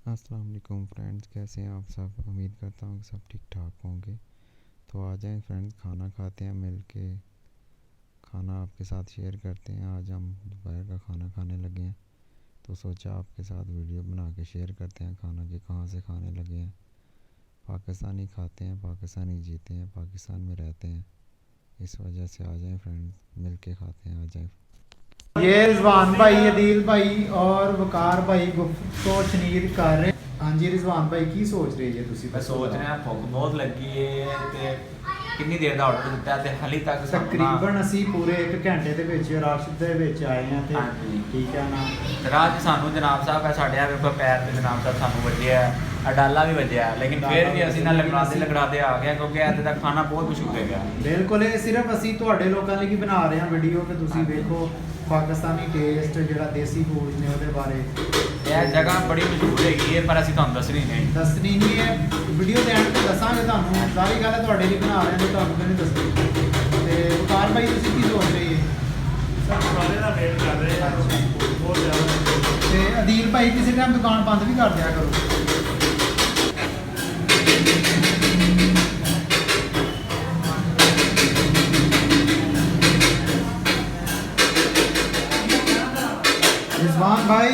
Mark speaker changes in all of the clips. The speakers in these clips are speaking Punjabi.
Speaker 1: अस्सलाम वालेकुम फ्रेंड्स, कैसे हैं आप सब। उम्मीद करता हूँ कि सब ठीक ठाक होंगे। तो आ जाएं फ्रेंड्स, खाना खाते हैं मिल के। खाना आपके साथ शेयर करते हैं। आज हम दोपहर का खाना खाने लगे हैं, तो सोचा आपके साथ वीडियो बना के शेयर करते हैं खाना कि कहाँ से खाने लगे हैं। पाकिस्तानी खाते हैं, पाकिस्तानी जीते हैं, पाकिस्तान में रहते हैं, इस वजह से आ जाएं फ्रेंड्स, मिल के खाते हैं। आ जाएं।
Speaker 2: ये रिजवान भाई, अदील भाई और वकार भाई गुफ्तो शनीर कर रहे। हाँ जी रिजवान भाई, की सोच रहे जी ਤੁਸੀਂ?
Speaker 3: मैं सोच रहा भुख बहुत लगी है ਤੇ ਕਿੰਨੀ ਦੇਰ ਦਾ ਆਰਡਰ ਦਿੱਤਾ ਤੇ ਹਾਲੇ ਤੱਕ
Speaker 2: ਤਕਰੀਬਨ ਅਸੀਂ ਪੂਰੇ 1 ਘੰਟੇ ਦੇ ਵਿੱਚ ਰਸ਼ ਦੇ ਵਿੱਚ ਆਏ ਹਾਂ ਤੇ
Speaker 3: ਹਾਂਜੀ।
Speaker 2: ਠੀਕ ਹੈ ਨਾ।
Speaker 3: ਰਾਤ ਸਾਨੂੰ ਜਨਾਬ ਸਾਹਿਬ ਦਾ ਸਾਡੇ ਆ ਵੇਖੋ ਪੈਰ ਤੇ ਜਨਾਬ ਸਾਹਿਬ ਸਾਨੂੰ ਵੱਜਿਆ ਅਡਾਲਾ ਵੀ ਵੱਜਿਆ, ਲੇਕਿਨ ਫਿਰ ਵੀ ਅਸੀਂ ਨਾਲ ਲਗੜਾਦੇ ਆ ਗਏ ਕਿਉਂਕਿ ਇੱਥੇ ਦਾ ਖਾਣਾ ਬਹੁਤ ਮਸ਼ਹੂਰ ਹੈਗਾ।
Speaker 2: ਬਿਲਕੁਲ, ਇਹ ਸਿਰਫ ਅਸੀਂ ਤੁਹਾਡੇ ਲੋਕਾਂ ਲਈ ਬਣਾ ਰਹੇ ਹਾਂ ਵੀਡੀਓ ਕਿ ਤੁਸੀਂ ਵੇਖੋ ਪਾਕਿਸਤਾਨੀ ਟੇਸਟ ਜਿਹੜਾ ਦੇਸੀ ਫੂਡ ਨੇ ਉਹਦੇ ਬਾਰੇ।
Speaker 3: ਇਹ ਜਗ੍ਹਾ ਬੜੀ ਮਸ਼ਹੂਰ ਹੈਗੀ ਹੈ ਪਰ ਅਸੀਂ ਤੁਹਾਨੂੰ ਦੱਸਣੀ
Speaker 2: ਨਹੀਂ ਹੈ। ਵੀਡੀਓ ਦੇ ਐਂਡ ਤੇ ਦੱਸਾਂਗੇ ਤੁਹਾਨੂੰ, ਸਾਰੀ ਗੱਲ ਤੁਹਾਡੇ ਲਈ ਬਣਾ ਰਹੇ ਹਾਂ ਤੇ ਤੁਹਾਨੂੰ ਨਹੀਂ ਦੱਸਣੀ। ਤੇ ਵਕਾਰ ਭਾਈ ਤੁਸੀਂ ਕੀ ਸੋਚ ਰਹੇ ਜੀ?
Speaker 4: ਸਰ ਸਾਰੇ ਦਾ ਵੇਟ ਕਰ ਰਹੇ ਆ ਬਹੁਤ ਜ਼ਿਆਦਾ।
Speaker 2: ਤੇ ਅਦੀਲ ਭਾਈ ਕਿਸੇ ਟਾਈਮ ਦੁਕਾਨ ਬੰਦ ਵੀ ਕਰ ਦਿਆ ਕਰੋ। रिजवान भाई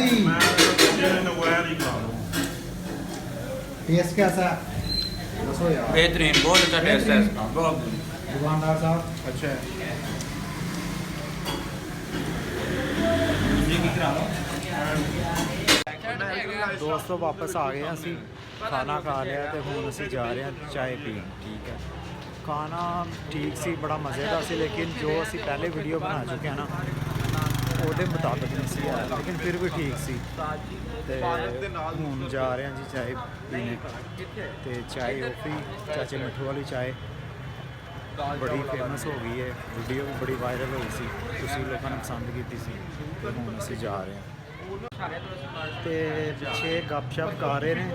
Speaker 2: टेस्ट कैसा है? दसो यार।
Speaker 3: बेहतरीन, बहुत अच्छा टेस्ट है इसका, बहुत।
Speaker 2: दुकानदार साहब अच्छा है। ਦੋਸਤੋ ਵਾਪਸ ਆ ਗਏ ਅਸੀਂ, ਖਾਣਾ ਖਾ ਲਿਆ ਤੇ ਹੁਣ ਅਸੀਂ ਜਾ ਰਹੇ ਹਾਂ ਚਾय ਪੀਣ। ਠੀਕ ਹੈ, ਖਾਣਾ ਠੀਕ ਸੀ, ਬੜਾ ਮਜ਼ੇ ਦਾ ਸੀ, ਲੇਕਿਨ ਜੋ ਅਸੀਂ ਪਹਿਲੇ ਵੀਡੀਓ ਬਣਾ ਚੁੱਕੇ ਹਾਂ ਨਾ ਉਹਦੇ ਮੁਤਾਬਕ ਨਹੀਂ ਸੀ ਆਇਆ, ਲੇਕਿਨ ਫਿਰ ਵੀ ਠੀਕ ਸੀ। ਤੇ ਹੁਣ ਜਾ ਰਹੇ ਹਾਂ ਜੀ ਚਾय ਪੀਣੇ। ਤੇ ਚਾय ਔਫੀ ਚਾਚੇ ਮਿੱਠੂ ਵਾਲੀ ਚਾय ਬੜੀ ਫੇਮਸ ਹੋ ਗਈ ਹੈ, ਵੀਡੀਓ ਵੀ ਬੜੀ ਵਾਇਰਲ ਹੋਈ ਸੀ, ਤੁਸੀਂ ਲੋਕਾਂ ਨੇ ਪਸੰਦ ਕੀਤੀ ਸੀ। ਤੇ ਹੁਣ ਅਸੀਂ ਜਾ ਰਹੇ ਹਾਂ ਤੇ ਪਿੱਛੇ ਗੱਪਸ਼ਪ ਕਰ ਰਹੇ ਨੇ।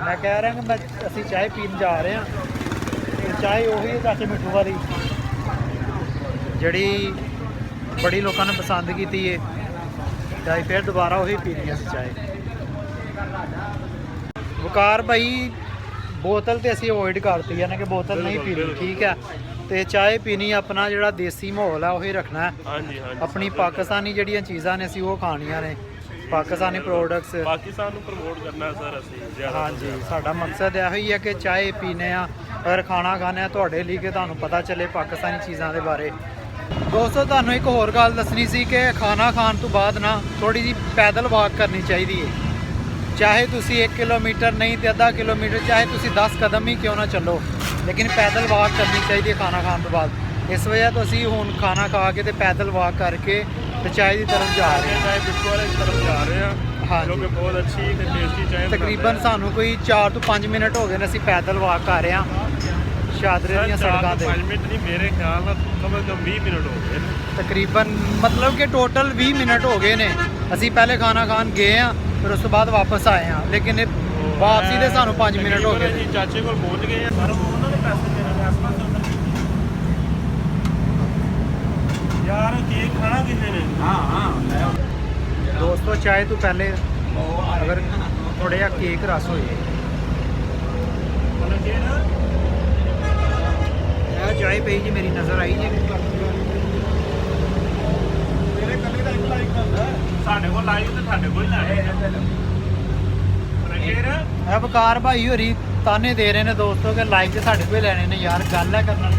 Speaker 2: ਮੈਂ ਕਹਿ ਰਿਹਾ ਕਿ ਅਸੀਂ ਚਾय ਪੀਣ ਜਾ ਰਹੇ ਹਾਂ। ਤੇ ਚਾय ਉਹੀ ਹੈ ਚਾਚੇ ਮਿੱਠੂ ਵਾਲੀ ਜਿਹੜੀ ਬੜੀ ਲੋਕਾਂ ਨੇ ਪਸੰਦ ਕੀਤੀ ਹੈ, ਚਾय ਫਿਰ ਦੁਬਾਰਾ ਉਹੀ ਪੀਣੀ ਅਸੀਂ ਚਾय। ਵਕਾਰ ਭਾਈ ਬੋਤਲ ਤੇ ਅਸੀਂ ਅਵੋਇਡ ਕਰਤੀ ਹੈ ਨਾ ਕਿ ਬੋਤਲ ਨਹੀਂ ਪੀਣੀ, ਠੀਕ ਹੈ। ਤੇ ਚਾय ਪੀਣੀ ਆਪਣਾ ਜਿਹੜਾ ਦੇਸੀ ਮਾਹੌਲ ਹੈ ਉਹੀ ਰੱਖਣਾ ਹੈ।
Speaker 4: ਹਾਂਜੀ ਹਾਂਜੀ।
Speaker 2: ਆਪਣੀ ਪਾਕਿਸਤਾਨੀ ਜਿਹੜੀਆਂ ਚੀਜ਼ਾਂ ਨੇ ਅਸੀਂ ਉਹ ਖਾਣੀਆਂ ਨੇ, ਪਾਕਿਸਤਾਨੀ ਪ੍ਰੋਡਕਟਸ
Speaker 4: ਪਾਕਿਸਤਾਨ ਨੂੰ ਪ੍ਰਮੋਟ ਕਰਨਾ ਸਰ ਅਸੀਂ ਜ਼ਿਆਦਾ।
Speaker 2: ਹਾਂਜੀ, ਸਾਡਾ ਮਕਸਦ ਇਹੋ ਹੀ ਹੈ ਕਿ ਚਾय ਪੀਣੇ ਆ ਔਰ ਖਾਣਾ ਖਾਣੇ ਆ ਤੁਹਾਡੇ ਲਈ ਕਿ ਤੁਹਾਨੂੰ ਪਤਾ ਚੱਲੇ ਪਾਕਿਸਤਾਨੀ ਚੀਜ਼ਾਂ ਦੇ ਬਾਰੇ। ਦੋਸਤੋ ਤੁਹਾਨੂੰ ਇੱਕ ਹੋਰ ਗੱਲ ਦੱਸਣੀ ਸੀ ਕਿ ਖਾਣਾ ਖਾਣ ਤੋਂ ਬਾਅਦ ਨਾ ਥੋੜੀ ਜਿਹੀ ਪੈਦਲ ਵਾਕ ਕਰਨੀ ਚਾਹੀਦੀ ਹੈ। ਚਾਹੇ ਤੁਸੀਂ 1 ਕਿਲੋਮੀਟਰ ਨਹੀਂ ਤੇ ਅੱਧਾ ਕਿਲੋਮੀਟਰ, ਚਾਹੇ ਤੁਸੀਂ 10 ਕਦਮ ਹੀ ਕਿਉਂ ਨਾ ਚੱਲੋ, ਲੇਕਿਨ ਪੈਦਲ ਵਾਕ ਕਰਨੀ ਚਾਹੀਦੀ ਹੈ ਖਾਣਾ ਖਾਣ ਤੋਂ ਬਾਅਦ। ਇਸ ਵਜ੍ਹਾ ਤੋਂ ਅਸੀਂ ਹੁਣ ਖਾਣਾ ਖਾ ਕੇ ਤੇ ਪੈਦਲ ਵਾਕ ਕਰਕੇ ਤੇ ਚਾय ਦੀ ਤਰਫ ਜਾ ਰਹੇ ਹਾਂ।
Speaker 4: ਚਾय ਬਿਸਕੁਟ ਵਾਲੇ ਦੀ ਤਰਫ ਜਾ ਰਹੇ
Speaker 2: ਹਾਂ
Speaker 4: ਆ ਜੋ ਕਿ ਬਹੁਤ ਅੱਛੀ ਤੇ ਟੇਸਟੀ ਚਾय।
Speaker 2: ਤਕਰੀਬਨ ਸਾਨੂੰ ਕੋਈ 4 ਤੋਂ 5 ਮਿੰਟ ਹੋ ਗਏ ਨੇ ਅਸੀਂ ਪੈਦਲ ਵਾਕ ਕਰ ਰਹੇ ਹਾਂ ਸ਼ਾਦਰੇ ਦੀਆਂ ਸੜਕਾਂ ਤੇ।
Speaker 4: 5 ਮਿੰਟ ਨਹੀਂ, ਮੇਰੇ ਖਿਆਲ ਨਾਲ ਕਮ ਸੇ ਕਮ 20 ਮਿੰਟ ਹੋ ਗਏ
Speaker 2: ਤਕਰੀਬਨ ਮਤਲਬ ਕਿ ਟੋਟਲ 20 ਮਿੰਟ ਹੋ ਗਏ ਨੇ। ਅਸੀਂ ਪਹਿਲੇ ਖਾਣਾ ਖਾਣ ਗਏ ਹਾਂ, ਫਿਰ ਉਸ ਤੋਂ ਬਾਅਦ ਵਾਪਸ ਆਏ ਹਾਂ, ਲੇਕਿਨ ਇਹ ਵਾਪਸੀ ਦੇ ਸਾਨੂੰ 5 ਮਿੰਟ ਹੋ ਗਏ।
Speaker 4: ਜੀ ਚਾਚੇ ਕੋਲ ਪਹੁੰਚ ਗਏ ਆ ਸਰ, ਉਹਨਾਂ ਦੇ ਪੈਸੇ ਦੇਣੇ ਨੇ ਆਸ-ਪਾਸ ਯਾਰ। ਕੇਕ ਖਾਣਾ ਕਿਸੇ ਨੇ?
Speaker 3: ਹਾਂ
Speaker 2: ਦੋਸਤੋ ਚਾय ਤੋਂ ਪਹਿਲੇ ਅਗਰ ਥੋੜ੍ਹਾ ਜਿਹਾ ਕੇਕ ਰਸ ਹੋਏ।
Speaker 4: ਮਤਲਬ ਕਿ ਨਾ
Speaker 2: ਇਹ ਚਾय ਪਈ ਜੀ ਮੇਰੀ ਨਜ਼ਰ ਆਈ ਜੀ।
Speaker 4: ਮੇਰੇ ਕੱਲੇ ਦਾ ਇੱਕ ਲਾਈਕ ਕਰਦਾ ਸਾਡੇ ਕੋਲ ਲਾਈਕ ਤੇ ਤੁਹਾਡੇ ਕੋਲ ਹੀ ਲਾਈਕ।
Speaker 2: ਇਹ ਵਕਾਰ ਭਾਈ ਹੋਰੀ ਤਾਨੇ ਦੇ ਰਹੇ ਨੇ ਦੋਸਤੋ ਕਿ ਲਾਈਕ ਤੇ ਸਾਡੇ ਕੋਲ ਲੈਣੇ ਨੇ। ਯਾਰ ਗੱਲ ਹੈ ਕਰਨ ਵਾਲੀ।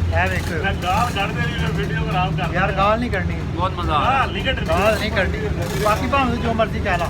Speaker 2: ਇਹ ਵੇਖੋ
Speaker 4: ਮੈਂ ਗਾਲ ਕੱਢਦੇ ਨਹੀਂ, ਵੀਡੀਓ ਖਰਾਬ ਕਰ
Speaker 2: ਯਾਰ, ਗਾਲ ਨਹੀਂ ਕਰਨੀ,
Speaker 3: ਬਹੁਤ ਮਜ਼ਾ ਆ ਰਿਹਾ।
Speaker 2: ਗਾਲ ਨਹੀਂ ਕਰਨੀ। ਬਾਕੀ ਭਾਵੇਂ ਜੋ ਮਰਜ਼ੀ ਕਹਿ ਲਾ।